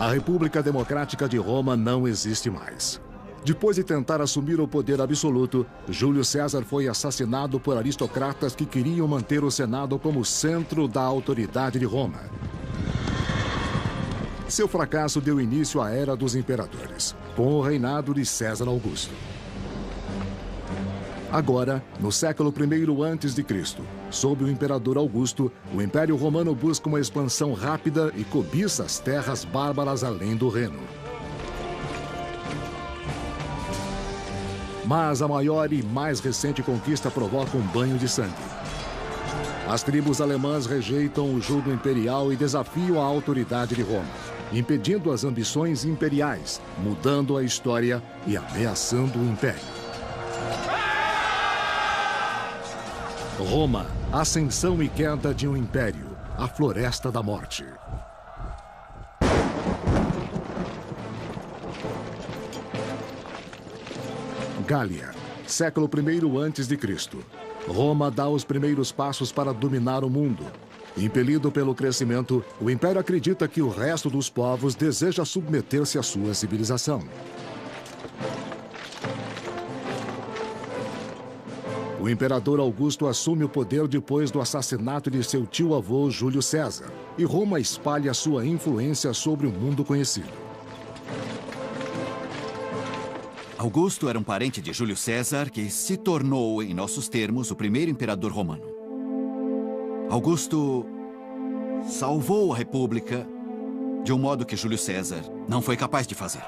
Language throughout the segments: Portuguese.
A República Democrática de Roma não existe mais. Depois de tentar assumir o poder absoluto, Júlio César foi assassinado por aristocratas que queriam manter o Senado como centro da autoridade de Roma. Seu fracasso deu início à Era dos Imperadores, com o reinado de César Augusto. Agora, no século I a.C., sob o imperador Augusto, o Império Romano busca uma expansão rápida e cobiça as terras bárbaras além do Reno. Mas a maior e mais recente conquista provoca um banho de sangue. As tribos alemãs rejeitam o jugo imperial e desafiam a autoridade de Roma, impedindo as ambições imperiais, mudando a história e ameaçando o Império. Roma, ascensão e queda de um império, a Floresta da Morte. Gália, século I a.C. Roma dá os primeiros passos para dominar o mundo. Impelido pelo crescimento, o Império acredita que o resto dos povos deseja submeter-se à sua civilização. O imperador Augusto assume o poder depois do assassinato de seu tio-avô Júlio César, e Roma espalha sua influência sobre o mundo conhecido. Augusto era um parente de Júlio César que se tornou, em nossos termos, o primeiro imperador romano. Augusto salvou a República de um modo que Júlio César não foi capaz de fazer.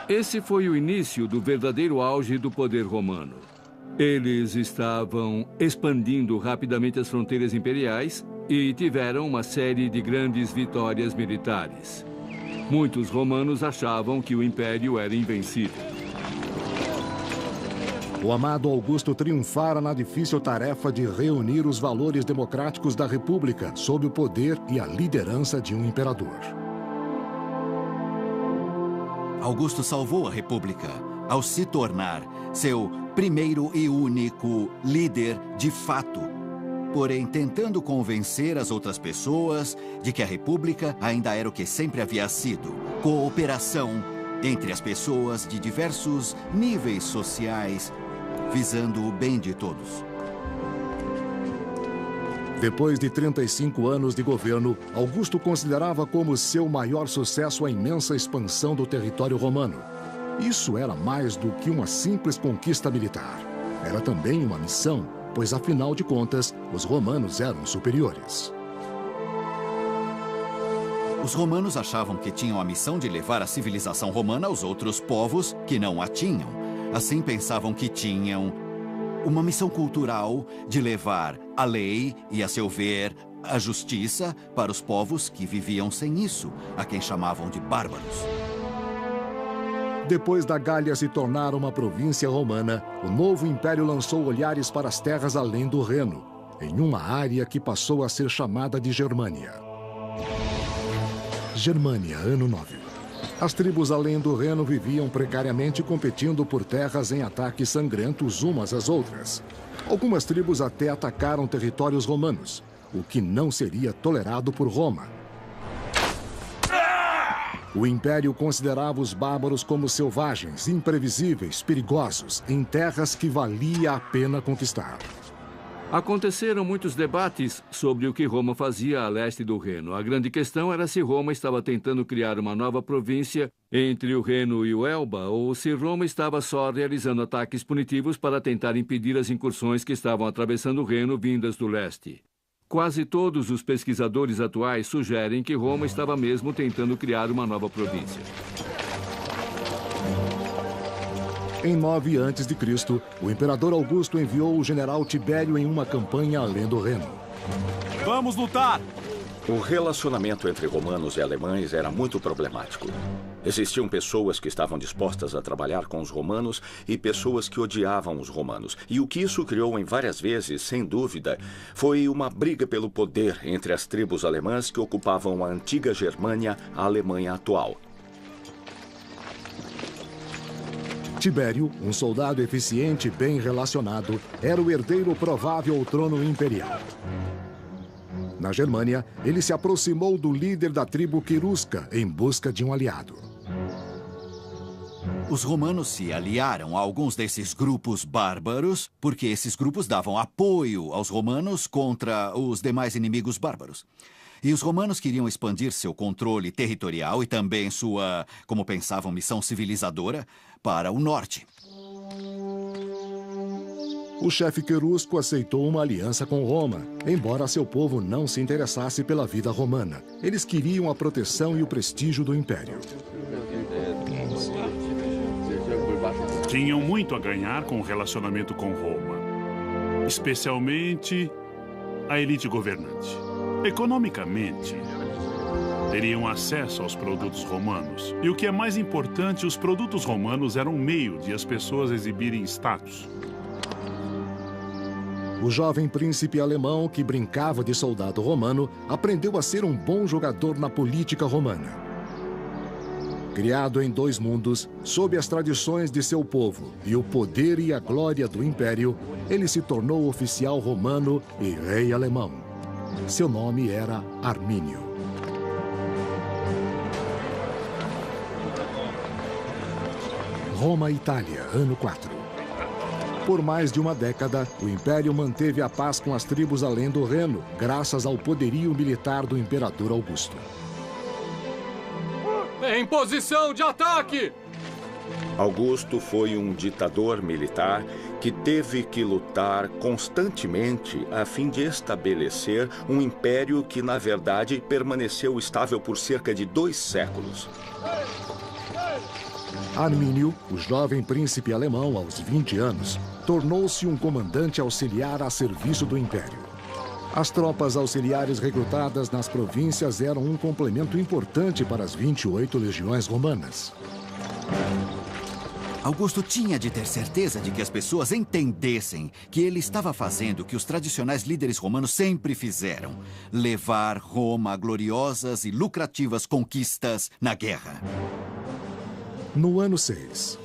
Esse foi o início do verdadeiro auge do poder romano. Eles estavam expandindo rapidamente as fronteiras imperiais e tiveram uma série de grandes vitórias militares. Muitos romanos achavam que o Império era invencível. O amado Augusto triunfara na difícil tarefa de reunir os valores democráticos da República sob o poder e a liderança de um imperador. Augusto salvou a República ao se tornar seu primeiro e único líder de fato, porém tentando convencer as outras pessoas de que a República ainda era o que sempre havia sido: cooperação entre as pessoas de diversos níveis sociais, visando o bem de todos. Depois de 35 anos de governo, Augusto considerava como seu maior sucesso a imensa expansão do território romano. Isso era mais do que uma simples conquista militar. Era também uma missão, pois, afinal de contas, os romanos eram superiores. Os romanos achavam que tinham a missão de levar a civilização romana aos outros povos que não a tinham. Assim, pensavam que tinham uma missão cultural de levar a lei e, a seu ver, a justiça para os povos que viviam sem isso, a quem chamavam de bárbaros. Depois da Gália se tornar uma província romana, o novo império lançou olhares para as terras além do Reno, em uma área que passou a ser chamada de Germânia. Germânia, ano 9. As tribos além do Reno viviam precariamente competindo por terras em ataques sangrentos umas às outras. Algumas tribos até atacaram territórios romanos, o que não seria tolerado por Roma. O Império considerava os bárbaros como selvagens, imprevisíveis, perigosos, em terras que valia a pena conquistar. Aconteceram muitos debates sobre o que Roma fazia a leste do Reno. A grande questão era se Roma estava tentando criar uma nova província entre o Reno e o Elba, ou se Roma estava só realizando ataques punitivos para tentar impedir as incursões que estavam atravessando o Reno vindas do leste. Quase todos os pesquisadores atuais sugerem que Roma estava mesmo tentando criar uma nova província. Em 9 a.C., o imperador Augusto enviou o general Tibério em uma campanha além do Reno. Vamos lutar! O relacionamento entre romanos e alemães era muito problemático. Existiam pessoas que estavam dispostas a trabalhar com os romanos e pessoas que odiavam os romanos. E o que isso criou em várias vezes, sem dúvida, foi uma briga pelo poder entre as tribos alemãs que ocupavam a antiga Germânia, a Alemanha atual. Tibério, um soldado eficiente e bem relacionado, era o herdeiro provável ao trono imperial. Na Germânia, ele se aproximou do líder da tribo Querusca em busca de um aliado. Os romanos se aliaram a alguns desses grupos bárbaros porque esses grupos davam apoio aos romanos contra os demais inimigos bárbaros. E os romanos queriam expandir seu controle territorial e também sua, como pensavam, missão civilizadora para o norte. O chefe querusco aceitou uma aliança com Roma, embora seu povo não se interessasse pela vida romana. Eles queriam a proteção e o prestígio do império. Tinham muito a ganhar com o relacionamento com Roma, especialmente a elite governante. Economicamente, teriam acesso aos produtos romanos. E o que é mais importante, os produtos romanos eram um meio de as pessoas exibirem status. O jovem príncipe alemão, que brincava de soldado romano, aprendeu a ser um bom jogador na política romana. Criado em dois mundos, sob as tradições de seu povo e o poder e a glória do império, ele se tornou oficial romano e rei alemão. Seu nome era Armínio. Roma, Itália, ano 4. Por mais de uma década, o Império manteve a paz com as tribos além do Reno, graças ao poderio militar do imperador Augusto. Em posição de ataque! Augusto foi um ditador militar que teve que lutar constantemente a fim de estabelecer um império que, na verdade, permaneceu estável por cerca de 2 séculos. Armínio, o jovem príncipe alemão aos 20 anos, tornou-se um comandante auxiliar a serviço do Império. As tropas auxiliares recrutadas nas províncias eram um complemento importante para as 28 legiões romanas. Augusto tinha de ter certeza de que as pessoas entendessem que ele estava fazendo o que os tradicionais líderes romanos sempre fizeram: levar Roma a gloriosas e lucrativas conquistas na guerra. No ano 6,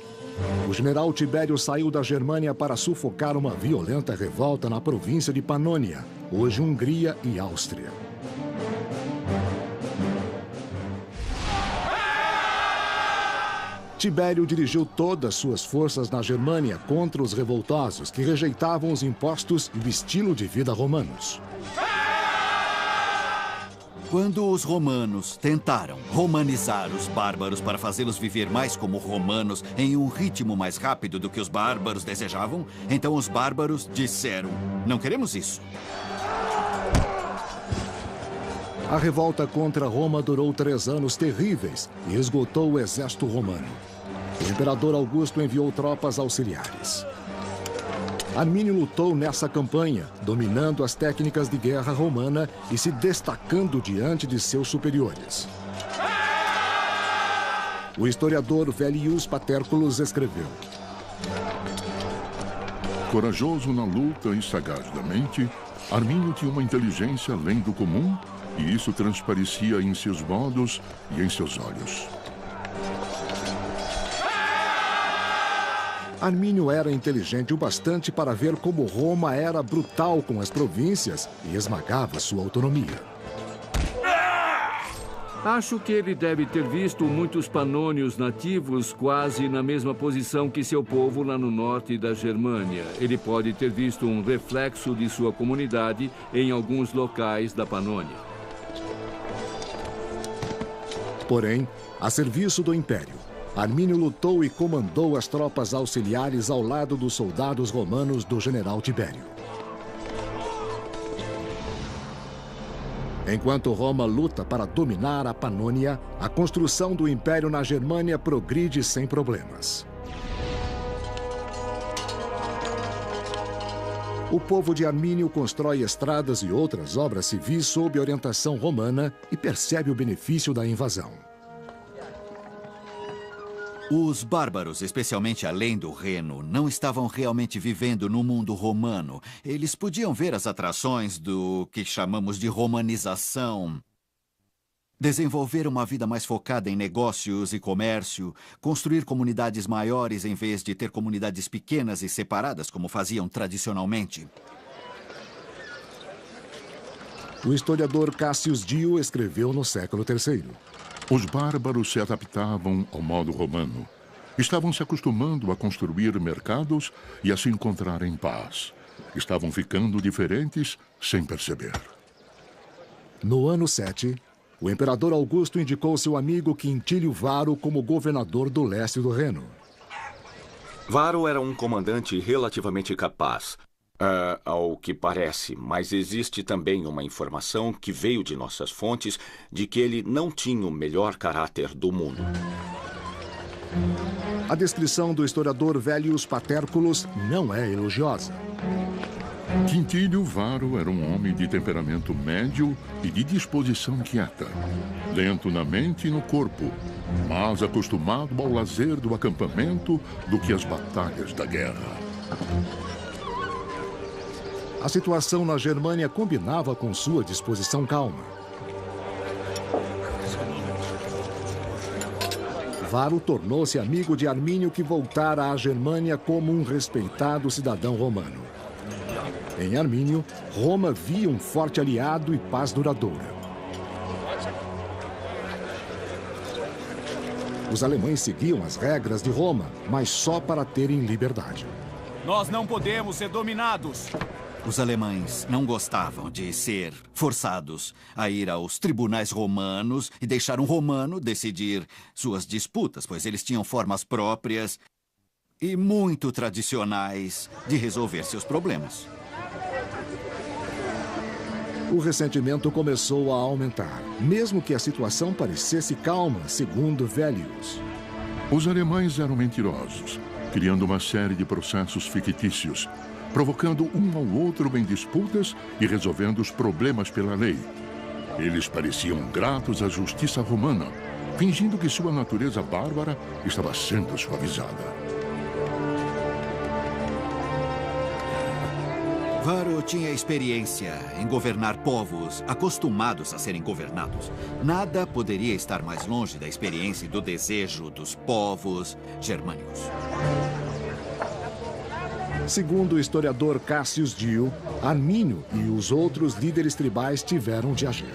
o general Tibério saiu da Germânia para sufocar uma violenta revolta na província de Panônia, hoje Hungria e Áustria. Tibério dirigiu todas suas forças na Germânia contra os revoltosos que rejeitavam os impostos e o estilo de vida romanos. Quando os romanos tentaram romanizar os bárbaros para fazê-los viver mais como romanos em um ritmo mais rápido do que os bárbaros desejavam, então os bárbaros disseram: não queremos isso. A revolta contra Roma durou 3 anos terríveis e esgotou o exército romano. O imperador Augusto enviou tropas auxiliares. Armínio lutou nessa campanha, dominando as técnicas de guerra romana e se destacando diante de seus superiores. O historiador Vellius Paterculus escreveu: corajoso na luta e sagaz da mente, Armínio tinha uma inteligência além do comum e isso transparecia em seus modos e em seus olhos. Armínio era inteligente o bastante para ver como Roma era brutal com as províncias e esmagava sua autonomia. Acho que ele deve ter visto muitos panônios nativos quase na mesma posição que seu povo lá no norte da Germânia. Ele pode ter visto um reflexo de sua comunidade em alguns locais da Panônia. Porém, a serviço do Império, Armínio lutou e comandou as tropas auxiliares ao lado dos soldados romanos do general Tibério. Enquanto Roma luta para dominar a Panônia, a construção do Império na Germânia progride sem problemas. O povo de Armínio constrói estradas e outras obras civis sob orientação romana e percebe o benefício da invasão. Os bárbaros, especialmente além do Reno, não estavam realmente vivendo no mundo romano. Eles podiam ver as atrações do que chamamos de romanização. Desenvolver uma vida mais focada em negócios e comércio, construir comunidades maiores em vez de ter comunidades pequenas e separadas como faziam tradicionalmente. O historiador Cassius Dio escreveu no século III. Os bárbaros se adaptavam ao modo romano. Estavam se acostumando a construir mercados e a se encontrar em paz. Estavam ficando diferentes sem perceber. No ano 7, o imperador Augusto indicou seu amigo Quintílio Varo como governador do leste do Reno. Varo era um comandante relativamente capaz, ao que parece, mas existe também uma informação que veio de nossas fontes de que ele não tinha o melhor caráter do mundo. A descrição do historiador Vellius Paterculus não é elogiosa. Quintílio Varo era um homem de temperamento médio e de disposição quieta. Lento na mente e no corpo, mas acostumado ao lazer do acampamento do que às batalhas da guerra. A situação na Germânia combinava com sua disposição calma. Varo tornou-se amigo de Armínio, que voltara à Germânia como um respeitado cidadão romano. Em Armínio, Roma via um forte aliado e paz duradoura. Os alemães seguiam as regras de Roma, mas só para terem liberdade. Nós não podemos ser dominados. Os alemães não gostavam de ser forçados a ir aos tribunais romanos e deixar um romano decidir suas disputas, pois eles tinham formas próprias e muito tradicionais de resolver seus problemas. O ressentimento começou a aumentar, mesmo que a situação parecesse calma, segundo Vellius. Os alemães eram mentirosos, criando uma série de processos fictícios, provocando um ao outro em disputas e resolvendo os problemas pela lei. Eles pareciam gratos à justiça romana, fingindo que sua natureza bárbara estava sendo suavizada. Varo tinha experiência em governar povos acostumados a serem governados. Nada poderia estar mais longe da experiência e do desejo dos povos germânicos. Segundo o historiador Cassius Dio, Armínio e os outros líderes tribais tiveram de agir.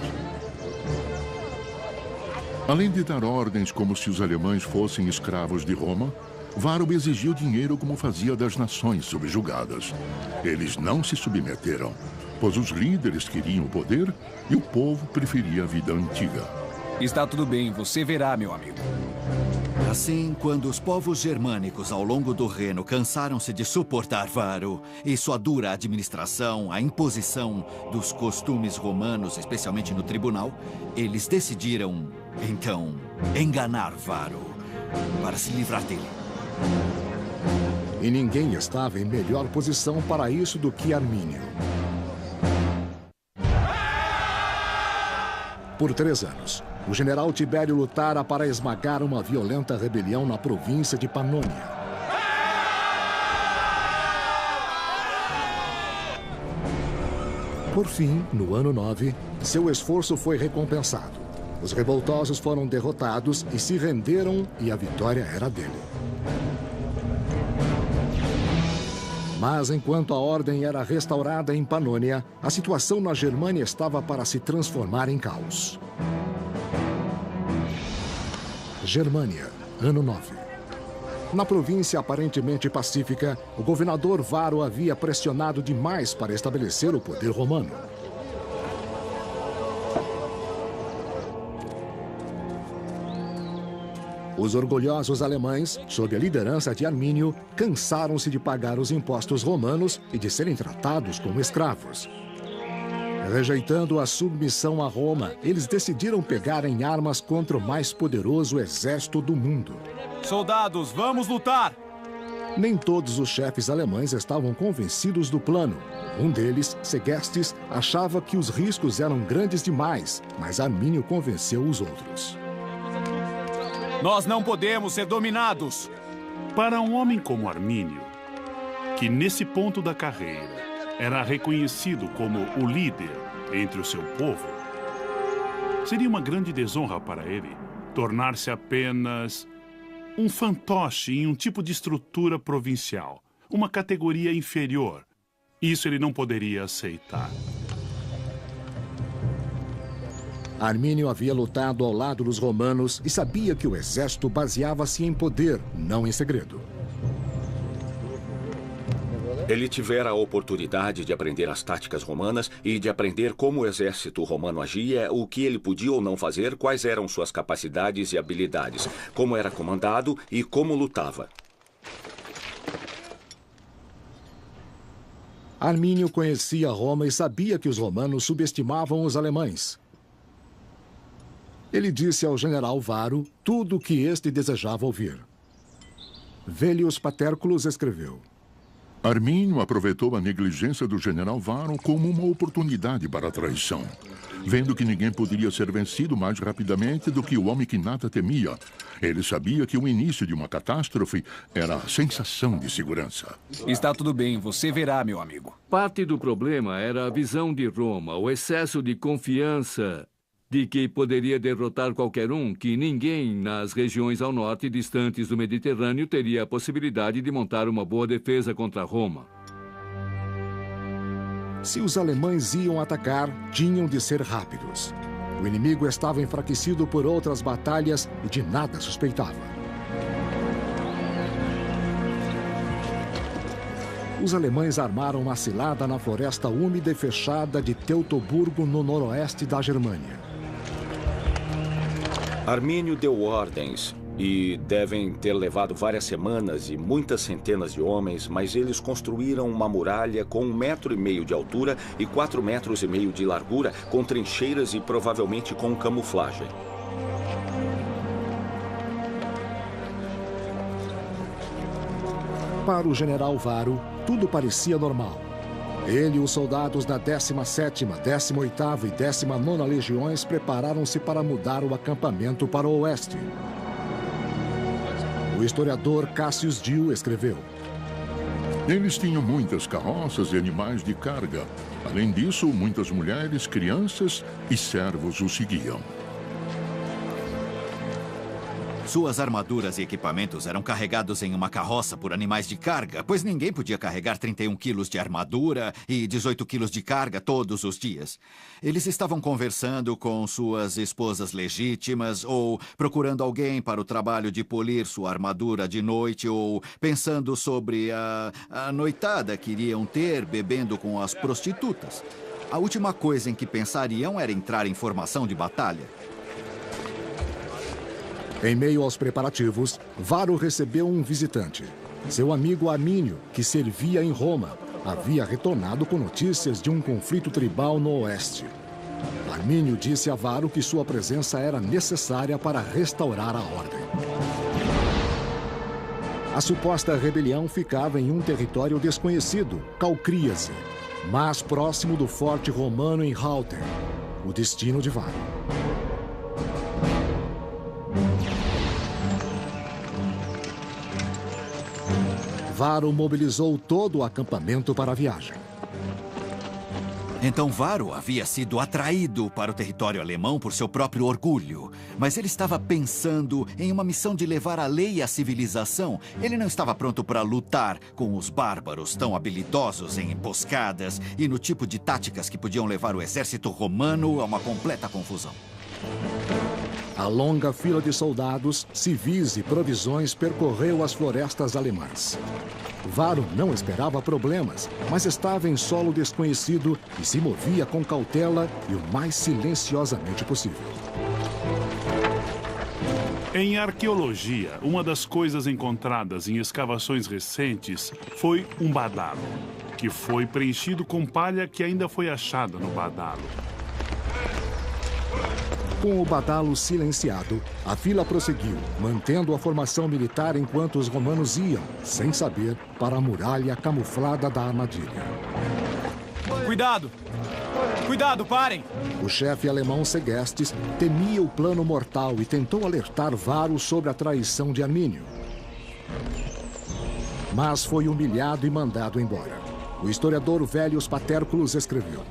Além de dar ordens como se os alemães fossem escravos de Roma, Varo exigiu dinheiro como fazia das nações subjugadas. Eles não se submeteram, pois os líderes queriam o poder e o povo preferia a vida antiga. Está tudo bem, você verá, meu amigo. Assim, quando os povos germânicos ao longo do Reno cansaram-se de suportar Varo e sua dura administração, a imposição dos costumes romanos, especialmente no tribunal, eles decidiram, então, enganar Varo para se livrar dele. E ninguém estava em melhor posição para isso do que Armínio. Por 3 anos, o general Tibério lutara para esmagar uma violenta rebelião na província de Panônia. Por fim, no ano 9, seu esforço foi recompensado. Os revoltosos foram derrotados e se renderam, e a vitória era dele. Mas enquanto a ordem era restaurada em Panônia, a situação na Germânia estava para se transformar em caos. Germânia, ano 9. Na província aparentemente pacífica, o governador Varo havia pressionado demais para estabelecer o poder romano. Os orgulhosos alemães, sob a liderança de Armínio, cansaram-se de pagar os impostos romanos e de serem tratados como escravos. Rejeitando a submissão a Roma, eles decidiram pegar em armas contra o mais poderoso exército do mundo. Soldados, vamos lutar! Nem todos os chefes alemães estavam convencidos do plano. Um deles, Segestes, achava que os riscos eram grandes demais, mas Armínio convenceu os outros. Nós não podemos ser dominados! Para um homem como Armínio, que nesse ponto da carreira era reconhecido como o líder entre o seu povo, seria uma grande desonra para ele tornar-se apenas um fantoche em um tipo de estrutura provincial, uma categoria inferior. Isso ele não poderia aceitar. Armínio havia lutado ao lado dos romanos e sabia que o exército baseava-se em poder, não em segredo. Ele tivera a oportunidade de aprender as táticas romanas e de aprender como o exército romano agia, o que ele podia ou não fazer, quais eram suas capacidades e habilidades, como era comandado e como lutava. Armínio conhecia Roma e sabia que os romanos subestimavam os alemães. Ele disse ao general Varo tudo o que este desejava ouvir. Vellius Paterculus escreveu: Armínio aproveitou a negligência do general Varo como uma oportunidade para a traição. Vendo que ninguém poderia ser vencido mais rapidamente do que o homem que nada temia, ele sabia que o início de uma catástrofe era a sensação de segurança. Está tudo bem, você verá, meu amigo. Parte do problema era a visão de Roma, o excesso de confiança de que poderia derrotar qualquer um, que ninguém nas regiões ao norte distantes do Mediterrâneo teria a possibilidade de montar uma boa defesa contra Roma. Se os alemães iam atacar, tinham de ser rápidos. O inimigo estava enfraquecido por outras batalhas e de nada suspeitava. Os alemães armaram uma cilada na floresta úmida e fechada de Teutoburgo, no noroeste da Germânia. Armínio deu ordens e devem ter levado várias semanas e muitas centenas de homens, mas eles construíram uma muralha com 1,5 metro de altura e 4,5 metros de largura, com trincheiras e provavelmente com camuflagem. Para o general Varo, tudo parecia normal. Ele e os soldados da 17ª, 18ª e 19ª Legiões prepararam-se para mudar o acampamento para o oeste. O historiador Cassius Dio escreveu: Eles tinham muitas carroças e animais de carga. Além disso, muitas mulheres, crianças e servos o seguiam. Suas armaduras e equipamentos eram carregados em uma carroça por animais de carga, pois ninguém podia carregar 31 quilos de armadura e 18 quilos de carga todos os dias. Eles estavam conversando com suas esposas legítimas, ou procurando alguém para o trabalho de polir sua armadura de noite, ou pensando sobre a noitada que iriam ter bebendo com as prostitutas. A última coisa em que pensariam era entrar em formação de batalha. Em meio aos preparativos, Varo recebeu um visitante. Seu amigo Armínio, que servia em Roma, havia retornado com notícias de um conflito tribal no oeste. Armínio disse a Varo que sua presença era necessária para restaurar a ordem. A suposta rebelião ficava em um território desconhecido, Calcríase, mas próximo do forte romano em Halter, o destino de Varo. Varo mobilizou todo o acampamento para a viagem. Então Varo havia sido atraído para o território alemão por seu próprio orgulho. Mas ele estava pensando em uma missão de levar a lei e a civilização. Ele não estava pronto para lutar com os bárbaros tão habilidosos em emboscadas e no tipo de táticas que podiam levar o exército romano a uma completa confusão. A longa fila de soldados, civis e provisões percorreu as florestas alemãs. Varo não esperava problemas, mas estava em solo desconhecido e se movia com cautela e o mais silenciosamente possível. Em arqueologia, uma das coisas encontradas em escavações recentes foi um badalo, que foi preenchido com palha que ainda foi achada no badalo. Com o badalo silenciado, a fila prosseguiu, mantendo a formação militar enquanto os romanos iam, sem saber, para a muralha camuflada da armadilha. Cuidado! Cuidado, parem! O chefe alemão Segestes temia o plano mortal e tentou alertar Varo sobre a traição de Armínio. Mas foi humilhado e mandado embora. O historiador Vellius Paterculus escreveu: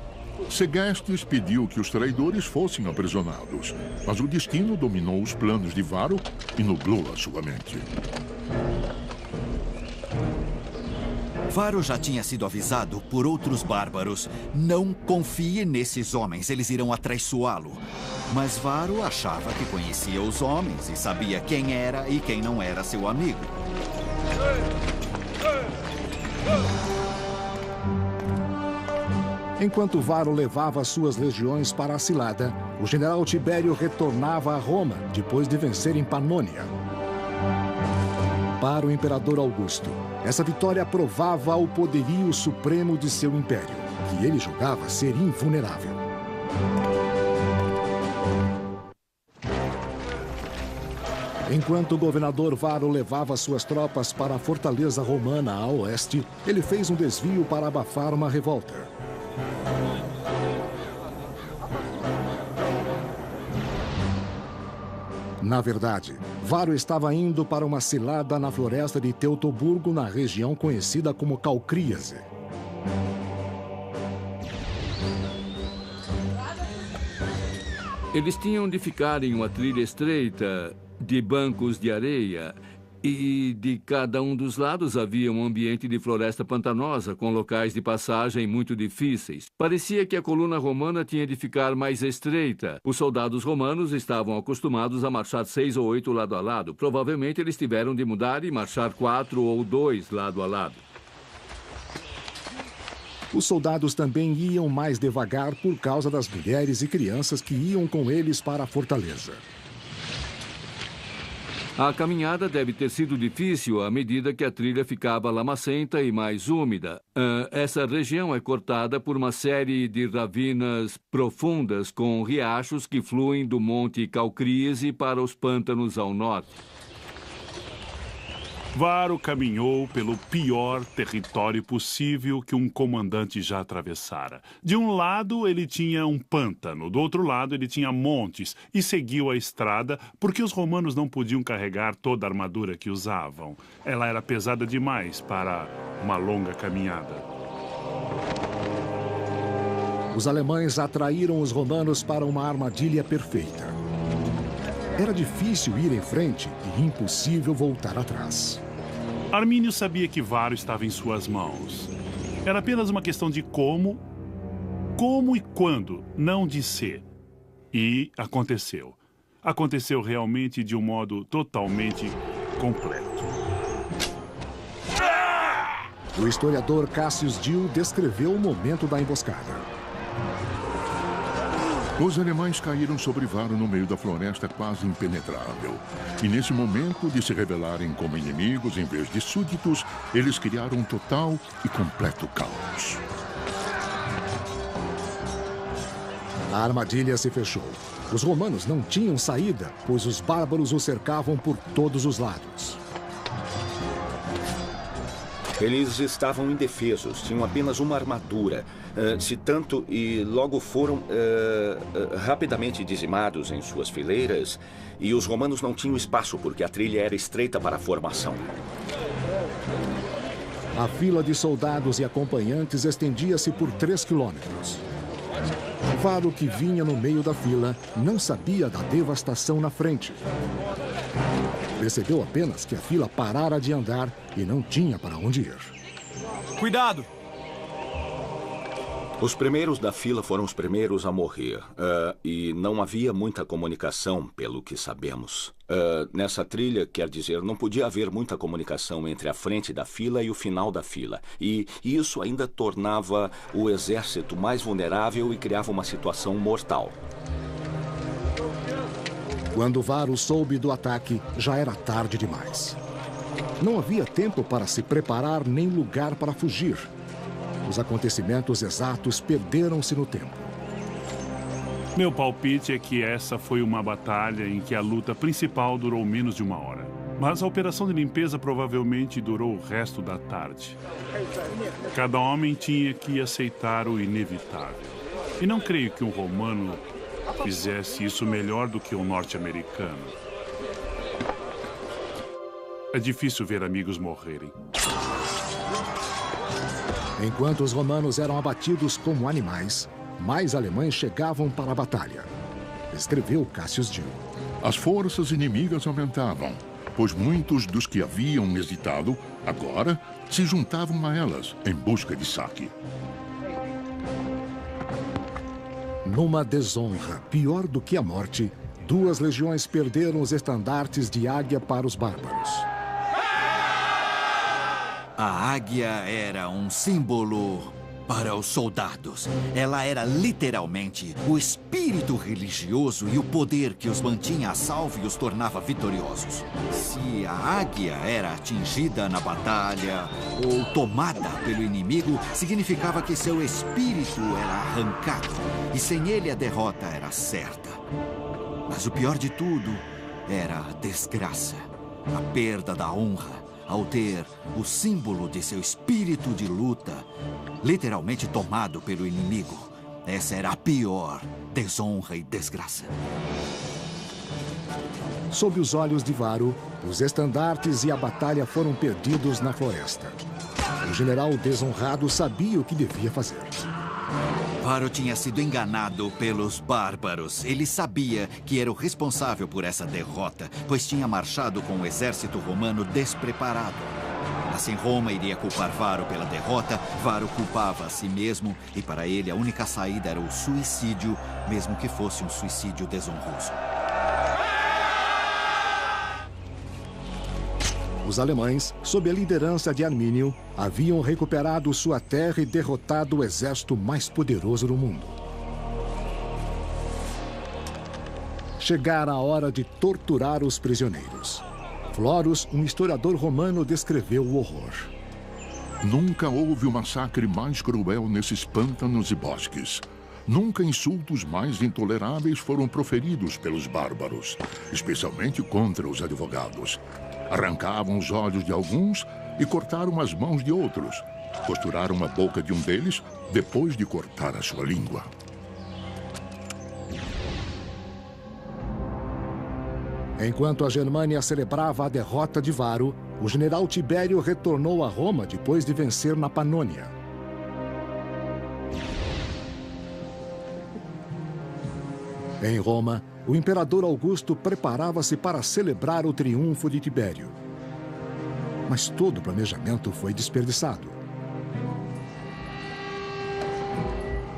Segestes pediu que os traidores fossem aprisionados, mas o destino dominou os planos de Varo e nublou a sua mente. Varo já tinha sido avisado por outros bárbaros. Não confie nesses homens, eles irão atraiçoá-lo. Mas Varo achava que conhecia os homens e sabia quem era e quem não era seu amigo. Enquanto Varo levava suas legiões para a cilada, o general Tibério retornava a Roma, depois de vencer em Panônia. Para o imperador Augusto, essa vitória provava o poderio supremo de seu império, que ele julgava ser invulnerável. Enquanto o governador Varo levava suas tropas para a fortaleza romana a oeste, ele fez um desvio para abafar uma revolta. Na verdade, Varo estava indo para uma cilada na floresta de Teutoburgo, na região conhecida como Calcríase. Eles tinham de ficar em uma trilha estreita de bancos de areia e de cada um dos lados havia um ambiente de floresta pantanosa com locais de passagem muito difíceis. Parecia que a coluna romana tinha de ficar mais estreita. Os soldados romanos estavam acostumados a marchar 6 ou 8 lado a lado. Provavelmente eles tiveram de mudar e marchar 4 ou 2 lado a lado. Os soldados também iam mais devagar por causa das mulheres e crianças que iam com eles para a fortaleza. A caminhada deve ter sido difícil à medida que a trilha ficava lamacenta e mais úmida. Essa região é cortada por uma série de ravinas profundas com riachos que fluem do Monte Calcríase para os pântanos ao norte. Varo caminhou pelo pior território possível que um comandante já atravessara. De um lado, ele tinha um pântano, do outro lado, ele tinha montes, e seguiu a estrada porque os romanos não podiam carregar toda a armadura que usavam. Ela era pesada demais para uma longa caminhada. Os alemães atraíram os romanos para uma armadilha perfeita. Era difícil ir em frente e impossível voltar atrás. Armínio sabia que Varo estava em suas mãos. Era apenas uma questão de como e quando, não de se. E aconteceu. Aconteceu realmente de um modo totalmente completo. O historiador Cassius Dio descreveu o momento da emboscada. Os alemães caíram sobre Varo no meio da floresta quase impenetrável. E nesse momento de se revelarem como inimigos em vez de súditos, eles criaram um total e completo caos. A armadilha se fechou. Os romanos não tinham saída, pois os bárbaros os cercavam por todos os lados. Eles estavam indefesos, tinham apenas uma armadura, se tanto, e logo foram rapidamente dizimados em suas fileiras, e os romanos não tinham espaço porque a trilha era estreita para a formação. A fila de soldados e acompanhantes estendia-se por 3 quilômetros. Varo, que vinha no meio da fila, não sabia da devastação na frente. Percebeu apenas que a fila parara de andar e não tinha para onde ir. Cuidado! Os primeiros da fila foram os primeiros a morrer. E não havia muita comunicação, pelo que sabemos. Nessa trilha, quer dizer, não podia haver muita comunicação entre a frente da fila e o final da fila. E isso ainda tornava o exército mais vulnerável e criava uma situação mortal. Quando Varo soube do ataque, já era tarde demais. Não havia tempo para se preparar nem lugar para fugir. Os acontecimentos exatos perderam-se no tempo. Meu palpite é que essa foi uma batalha em que a luta principal durou menos de 1 hora. Mas a operação de limpeza provavelmente durou o resto da tarde. Cada homem tinha que aceitar o inevitável. E não creio que um romano fizesse isso melhor do que um norte-americano. É difícil ver amigos morrerem. Enquanto os romanos eram abatidos como animais, mais alemães chegavam para a batalha. Escreveu Cassius Dio. As forças inimigas aumentavam. pois muitos dos que haviam hesitado agora se juntavam a elas em busca de saque. Numa desonra pior do que a morte, 2 legiões perderam os estandartes de águia para os bárbaros. A águia era um símbolo para os soldados. Ela era literalmente o espírito religioso e o poder que os mantinha a salvo e os tornava vitoriosos. Se a águia era atingida na batalha ou tomada pelo inimigo, significava que seu espírito era arrancado e sem ele a derrota era certa. Mas o pior de tudo era a desgraça, a perda da honra, ao ter o símbolo de seu espírito de luta literalmente tomado pelo inimigo. Essa era a pior desonra e desgraça. Sob os olhos de Varro, os estandartes e a batalha foram perdidos na floresta. O general desonrado sabia o que devia fazer. Varro tinha sido enganado pelos bárbaros. Ele sabia que era o responsável por essa derrota, pois tinha marchado com o exército romano despreparado. Assim, Roma iria culpar Varro pela derrota. Varro culpava a si mesmo e para ele a única saída era o suicídio, mesmo que fosse um suicídio desonroso. Os alemães, sob a liderança de Armínio, haviam recuperado sua terra e derrotado o exército mais poderoso do mundo. Chegara a hora de torturar os prisioneiros. Florus, um historiador romano, descreveu o horror. Nunca houve um massacre mais cruel nesses pântanos e bosques. Nunca insultos mais intoleráveis foram proferidos pelos bárbaros, especialmente contra os advogados. Arrancavam os olhos de alguns e cortaram as mãos de outros. Costuraram a boca de um deles depois de cortar a sua língua. Enquanto a Germânia celebrava a derrota de Varro, o general Tibério retornou a Roma depois de vencer na Panônia. Em Roma, o imperador Augusto preparava-se para celebrar o triunfo de Tibério. Mas todo o planejamento foi desperdiçado.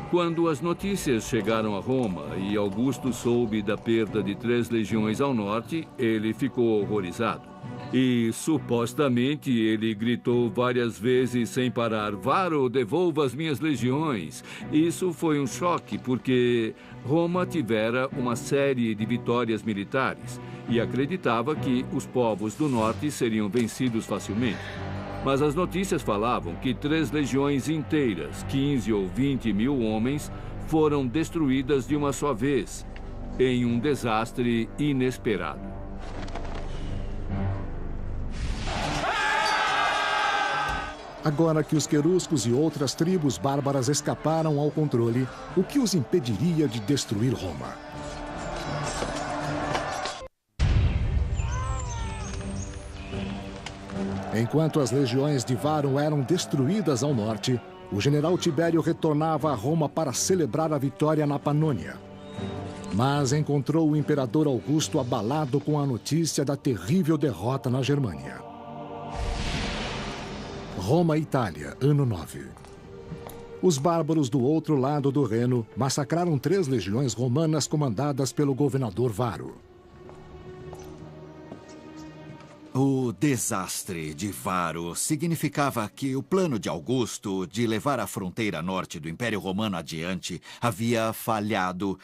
Quando as notícias chegaram a Roma e Augusto soube da perda de 3 legiões ao norte, ele ficou horrorizado. E, supostamente, ele gritou várias vezes sem parar: Varro, devolva as minhas legiões. Isso foi um choque, porque Roma tivera uma série de vitórias militares e acreditava que os povos do norte seriam vencidos facilmente. Mas as notícias falavam que 3 legiões inteiras, 15 ou 20 mil homens, foram destruídas de uma só vez, em um desastre inesperado. Agora que os queruscos e outras tribos bárbaras escaparam ao controle, o que os impediria de destruir Roma? Enquanto as legiões de Varro eram destruídas ao norte, o general Tibério retornava a Roma para celebrar a vitória na Panônia. Mas encontrou o imperador Augusto abalado com a notícia da terrível derrota na Germânia. Roma e Itália, ano 9. Os bárbaros do outro lado do Reno massacraram 3 legiões romanas comandadas pelo governador Varro. O desastre de Varro significava que o plano de Augusto de levar a fronteira norte do Império Romano adiante havia falhado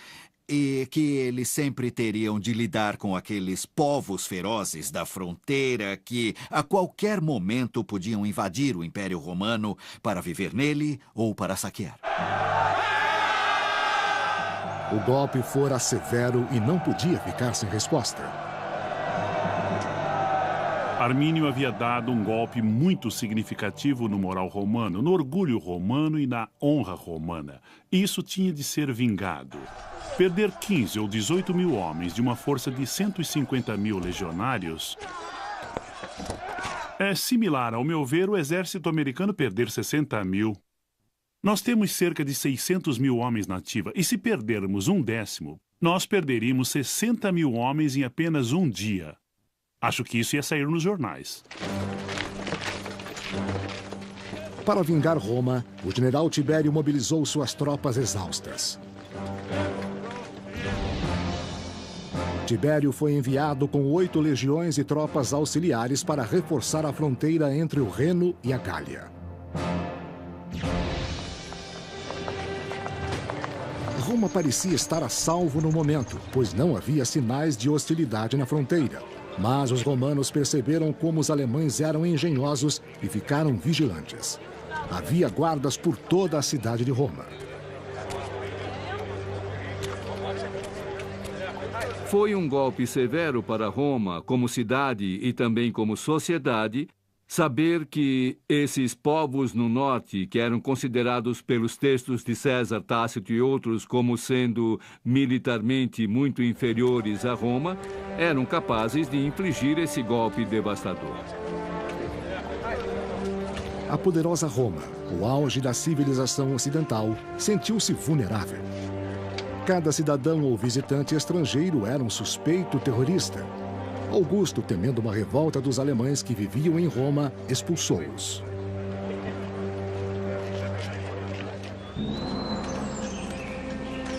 e que eles sempre teriam de lidar com aqueles povos ferozes da fronteira que, a qualquer momento, podiam invadir o Império Romano para viver nele ou para saquear. O golpe fora severo e não podia ficar sem resposta. Armínio havia dado um golpe muito significativo no moral romano, no orgulho romano e na honra romana. Isso tinha de ser vingado. Perder 15 ou 18 mil homens de uma força de 150 mil legionários é similar, ao meu ver, o exército americano perder 60 mil. Nós temos cerca de 600 mil homens na ativa, e se perdermos 1/10, nós perderíamos 60 mil homens em apenas um dia. Acho que isso ia sair nos jornais. Para vingar Roma, o general Tibério mobilizou suas tropas exaustas. Tibério foi enviado com 8 legiões e tropas auxiliares para reforçar a fronteira entre o Reno e a Gália. Roma parecia estar a salvo no momento, pois não havia sinais de hostilidade na fronteira. Mas os romanos perceberam como os alemães eram engenhosos e ficaram vigilantes. Havia guardas por toda a cidade de Roma. Foi um golpe severo para Roma, como cidade e também como sociedade, saber que esses povos no norte, que eram considerados pelos textos de César, Tácito e outros como sendo militarmente muito inferiores a Roma, eram capazes de infligir esse golpe devastador. A poderosa Roma, o auge da civilização ocidental, sentiu-se vulnerável. Cada cidadão ou visitante estrangeiro era um suspeito terrorista. Augusto, temendo uma revolta dos alemães que viviam em Roma, expulsou-os.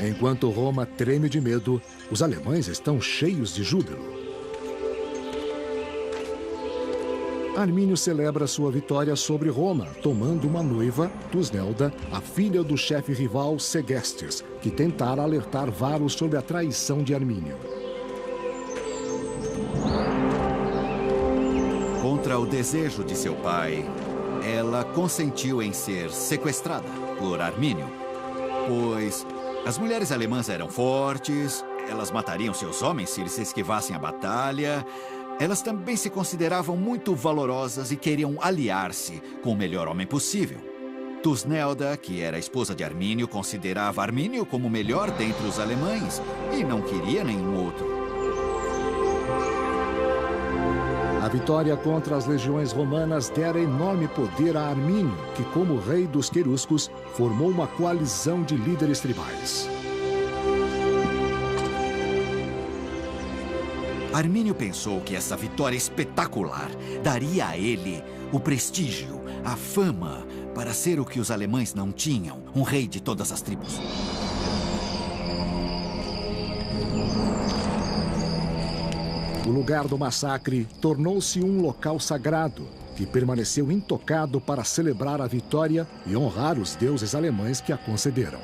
Enquanto Roma treme de medo, os alemães estão cheios de júbilo. Armínio celebra sua vitória sobre Roma, tomando uma noiva, Tusnelda, a filha do chefe rival Segestes, que tentara alertar Varus sobre a traição de Armínio. Contra o desejo de seu pai, ela consentiu em ser sequestrada por Armínio, pois as mulheres alemãs eram fortes, elas matariam seus homens se eles esquivassem a batalha. Elas também se consideravam muito valorosas e queriam aliar-se com o melhor homem possível. Tusnelda, que era a esposa de Armínio, considerava Armínio como o melhor dentre os alemães e não queria nenhum outro. A vitória contra as legiões romanas dera enorme poder a Armínio, que, como rei dos queruscos, formou uma coalizão de líderes tribais. Armínio pensou que essa vitória espetacular daria a ele o prestígio, a fama, para ser o que os alemães não tinham, um rei de todas as tribos. O lugar do massacre tornou-se um local sagrado, que permaneceu intocado para celebrar a vitória e honrar os deuses alemães que a concederam.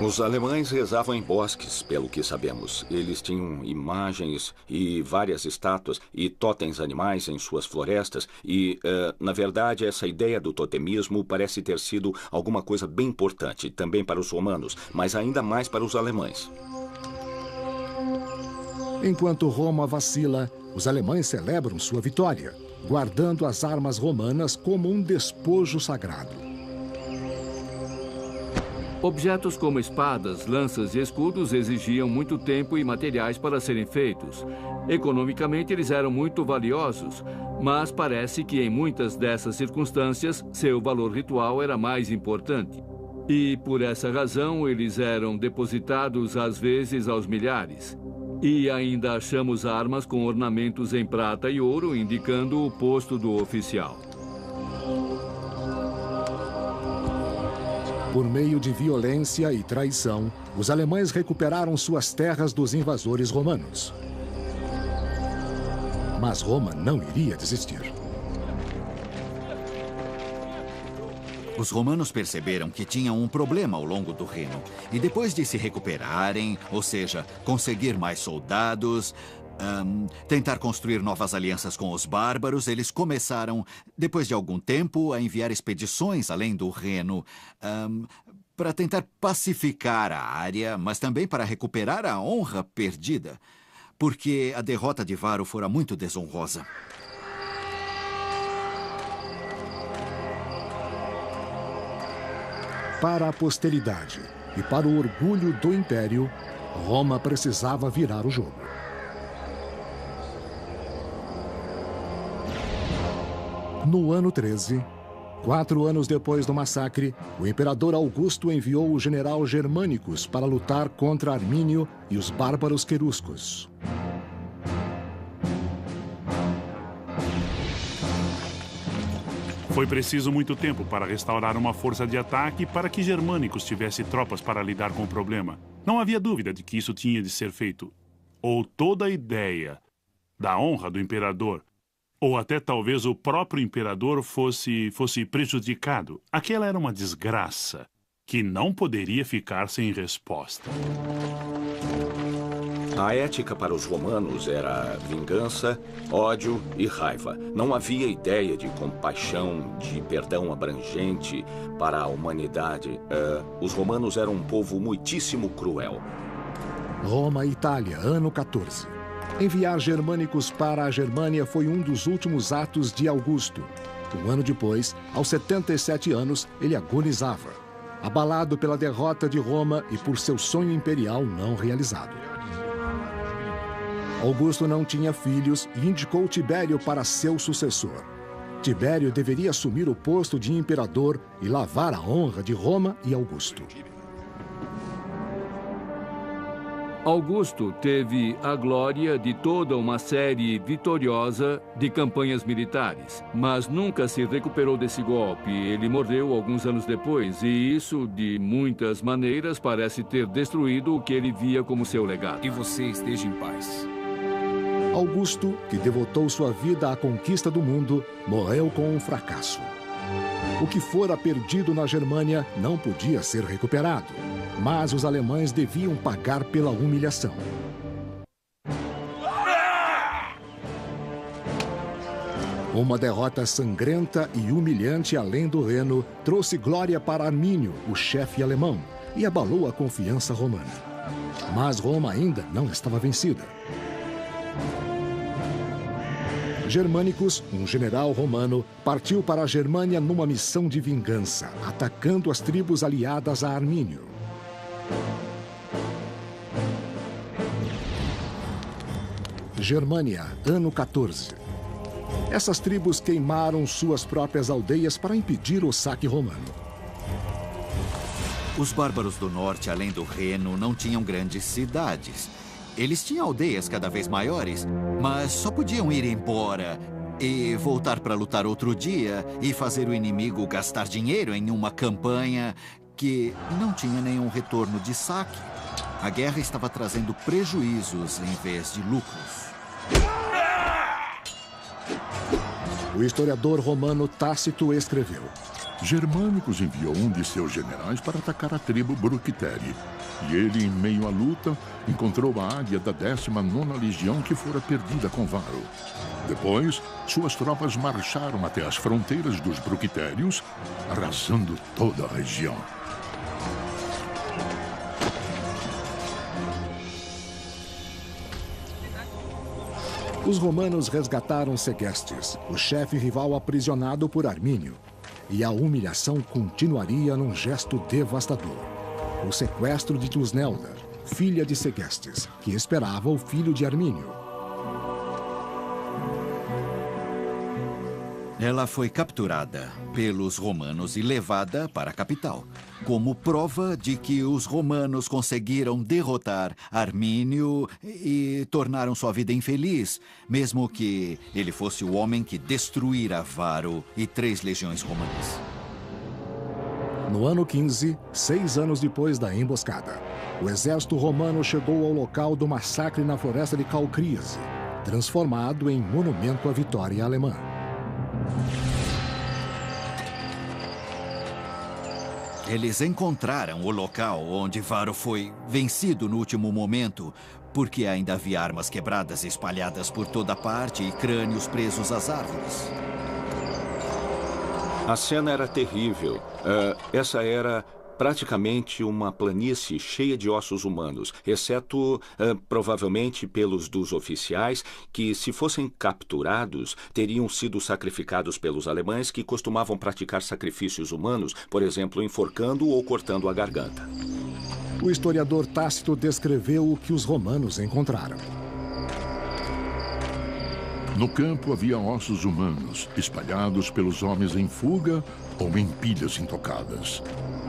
Os alemães rezavam em bosques, pelo que sabemos. Eles tinham imagens e várias estátuas e totens animais em suas florestas. E, na verdade, essa ideia do totemismo parece ter sido alguma coisa bem importante, também para os romanos, mas ainda mais para os alemães. Enquanto Roma vacila, os alemães celebram sua vitória, guardando as armas romanas como um despojo sagrado. Objetos como espadas, lanças e escudos exigiam muito tempo e materiais para serem feitos. Economicamente, eles eram muito valiosos, mas parece que em muitas dessas circunstâncias, seu valor ritual era mais importante. E, por essa razão, eles eram depositados às vezes aos milhares. E ainda achamos armas com ornamentos em prata e ouro, indicando o posto do oficial. Por meio de violência e traição, os alemães recuperaram suas terras dos invasores romanos. Mas Roma não iria desistir. Os romanos perceberam que tinham um problema ao longo do Reno. E depois de se recuperarem, ou seja, conseguir mais soldados, tentar construir novas alianças com os bárbaros, eles começaram, depois de algum tempo, a enviar expedições além do Reno para tentar pacificar a área, mas também para recuperar a honra perdida, porque a derrota de Varo fora muito desonrosa. Para a posteridade e para o orgulho do Império, Roma precisava virar o jogo. No ano 13, 4 anos depois do massacre, o imperador Augusto enviou o general Germânicos para lutar contra Armínio e os bárbaros queruscos. Foi preciso muito tempo para restaurar uma força de ataque para que Germânicos tivesse tropas para lidar com o problema. Não havia dúvida de que isso tinha de ser feito. Ou toda a ideia da honra do imperador, ou até talvez o próprio imperador fosse prejudicado. Aquela era uma desgraça que não poderia ficar sem resposta. A ética para os romanos era vingança, ódio e raiva. Não havia ideia de compaixão, de perdão abrangente para a humanidade. Os romanos eram um povo muitíssimo cruel. Roma e Itália, ano 14. Enviar Germânicos para a Germânia foi um dos últimos atos de Augusto. Um ano depois, aos 77 anos, ele agonizava, abalado pela derrota de Roma e por seu sonho imperial não realizado. Augusto não tinha filhos e indicou Tibério para seu sucessor. Tibério deveria assumir o posto de imperador e lavar a honra de Roma e Augusto. Augusto teve a glória de toda uma série vitoriosa de campanhas militares, mas nunca se recuperou desse golpe. Ele morreu alguns anos depois, e isso, de muitas maneiras, parece ter destruído o que ele via como seu legado. Que você esteja em paz. Augusto, que devotou sua vida à conquista do mundo, morreu com um fracasso. O que fora perdido na Germânia não podia ser recuperado, mas os alemães deviam pagar pela humilhação. Uma derrota sangrenta e humilhante além do Reno trouxe glória para Armínio, o chefe alemão, e abalou a confiança romana. Mas Roma ainda não estava vencida. Germânicos, um general romano, partiu para a Germânia numa missão de vingança, atacando as tribos aliadas a Armínio. Germânia, ano 14. Essas tribos queimaram suas próprias aldeias para impedir o saque romano. Os bárbaros do norte, além do Reno, não tinham grandes cidades. Eles tinham aldeias cada vez maiores, mas só podiam ir embora e voltar para lutar outro dia e fazer o inimigo gastar dinheiro em uma campanha que não tinha nenhum retorno de saque. A guerra estava trazendo prejuízos em vez de lucros. O historiador romano Tácito escreveu: Germânicos enviou um de seus generais para atacar a tribo Bructeri. E ele, em meio à luta, encontrou a águia da 19ª Legião que fora perdida com Varo. Depois, suas tropas marcharam até as fronteiras dos Bructérios, arrasando toda a região. Os romanos resgataram Segestes, o chefe rival aprisionado por Armínio. E a humilhação continuaria num gesto devastador: o sequestro de Tusnelda, filha de Segestes, que esperava o filho de Armínio. Ela foi capturada pelos romanos e levada para a capital, como prova de que os romanos conseguiram derrotar Armínio e tornaram sua vida infeliz, mesmo que ele fosse o homem que destruíra Varo e 3 legiões romanas. No ano 15, 6 anos depois da emboscada, o exército romano chegou ao local do massacre na floresta de Calcríase, transformado em monumento à vitória alemã. Eles encontraram o local onde Varo foi vencido no último momento, porque ainda havia armas quebradas espalhadas por toda parte e crânios presos às árvores. A cena era terrível. Essa era praticamente uma planície cheia de ossos humanos, exceto, provavelmente, pelos dos oficiais, que, se fossem capturados, teriam sido sacrificados pelos alemães, que costumavam praticar sacrifícios humanos, por exemplo, enforcando ou cortando a garganta. O historiador Tácito descreveu o que os romanos encontraram. No campo havia ossos humanos, espalhados pelos homens em fuga ou em pilhas intocadas.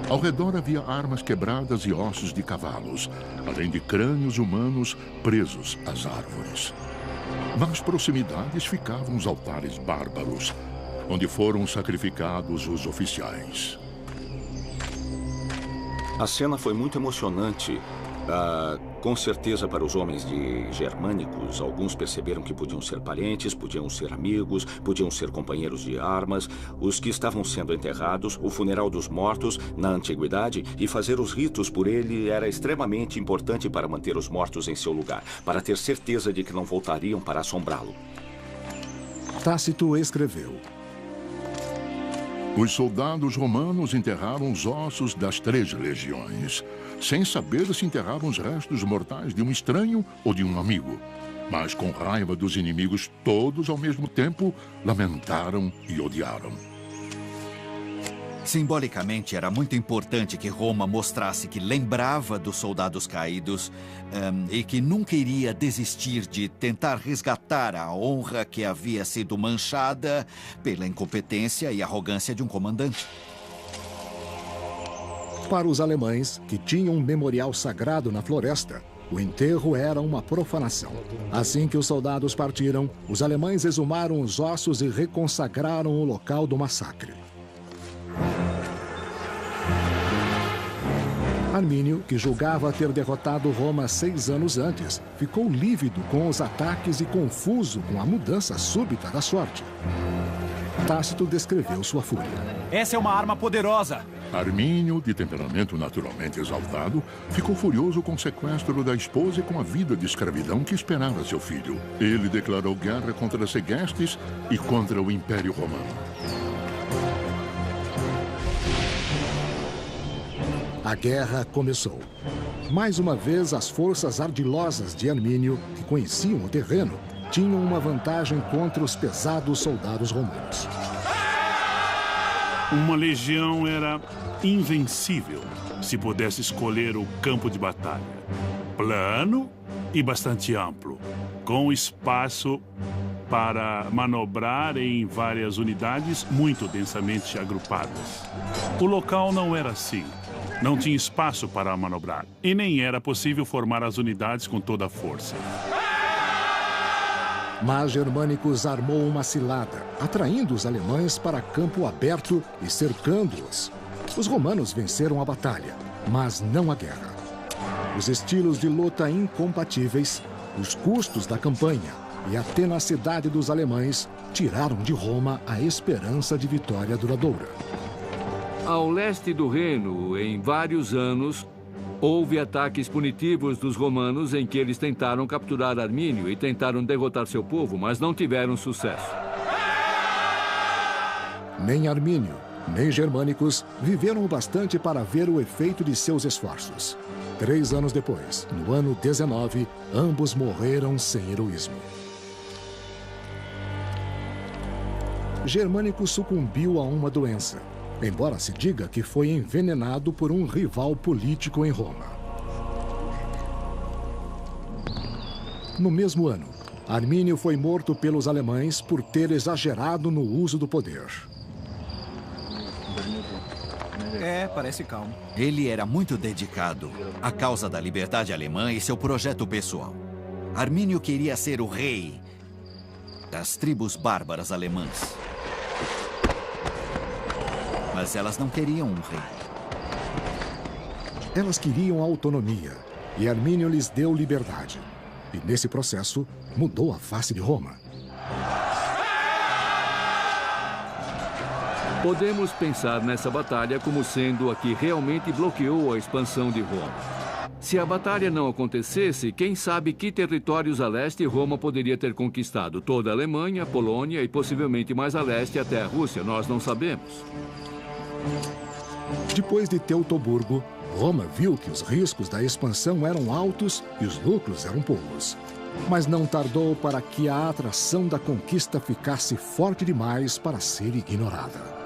Ao redor havia armas quebradas e ossos de cavalos, além de crânios humanos presos às árvores. Nas proximidades ficavam os altares bárbaros, onde foram sacrificados os oficiais. A cena foi muito emocionante. Com certeza para os homens de germânicos, alguns perceberam que podiam ser parentes, podiam ser amigos, podiam ser companheiros de armas, os que estavam sendo enterrados, o funeral dos mortos na antiguidade, e fazer os ritos por ele era extremamente importante para manter os mortos em seu lugar, para ter certeza de que não voltariam para assombrá-lo. Tácito escreveu: os soldados romanos enterraram os ossos das 3 legiões, sem saber se enterravam os restos mortais de um estranho ou de um amigo. Mas com raiva dos inimigos, todos ao mesmo tempo lamentaram e odiaram. Simbolicamente, era muito importante que Roma mostrasse que lembrava dos soldados caídos e que nunca iria desistir de tentar resgatar a honra que havia sido manchada pela incompetência e arrogância de um comandante. Para os alemães, que tinham um memorial sagrado na floresta, o enterro era uma profanação. Assim que os soldados partiram, os alemães exumaram os ossos e reconsagraram o local do massacre. Armínio, que julgava ter derrotado Roma 6 anos antes, ficou lívido com os ataques e confuso com a mudança súbita da sorte. Tácito descreveu sua fúria. Essa é uma arma poderosa. Armínio, de temperamento naturalmente exaltado, ficou furioso com o sequestro da esposa e com a vida de escravidão que esperava seu filho. Ele declarou guerra contra as Segestes e contra o Império Romano. A guerra começou. Mais uma vez, as forças ardilosas de Armínio, que conheciam o terreno, tinham uma vantagem contra os pesados soldados romanos. Uma legião era invencível se pudesse escolher o campo de batalha. Plano e bastante amplo, com espaço para manobrar em várias unidades muito densamente agrupadas. O local não era assim. Não tinha espaço para manobrar, e nem era possível formar as unidades com toda a força. Mas Germânicos armou uma cilada, atraindo os alemães para campo aberto e cercando-os. Os romanos venceram a batalha, mas não a guerra. Os estilos de luta incompatíveis, os custos da campanha e a tenacidade dos alemães tiraram de Roma a esperança de vitória duradoura. Ao leste do Reno, em vários anos, houve ataques punitivos dos romanos em que eles tentaram capturar Armínio e tentaram derrotar seu povo, mas não tiveram sucesso. Nem Armínio, nem Germânicos viveram o bastante para ver o efeito de seus esforços. 3 anos depois, no ano 19, ambos morreram sem heroísmo. Germânico sucumbiu a uma doença, embora se diga que foi envenenado por um rival político em Roma. No mesmo ano, Armínio foi morto pelos alemães por ter exagerado no uso do poder. Parece calmo. Ele era muito dedicado à causa da liberdade alemã e seu projeto pessoal. Armínio queria ser o rei das tribos bárbaras alemãs. Mas elas não queriam um rei. Elas queriam autonomia, e Armínio lhes deu liberdade. E nesse processo, mudou a face de Roma. Podemos pensar nessa batalha como sendo a que realmente bloqueou a expansão de Roma. Se a batalha não acontecesse, quem sabe que territórios a leste Roma poderia ter conquistado? Toda a Alemanha, Polônia e possivelmente mais a leste até a Rússia, nós não sabemos. Depois de Teutoburgo, Roma viu que os riscos da expansão eram altos e os lucros eram poucos. Mas não tardou para que a atração da conquista ficasse forte demais para ser ignorada.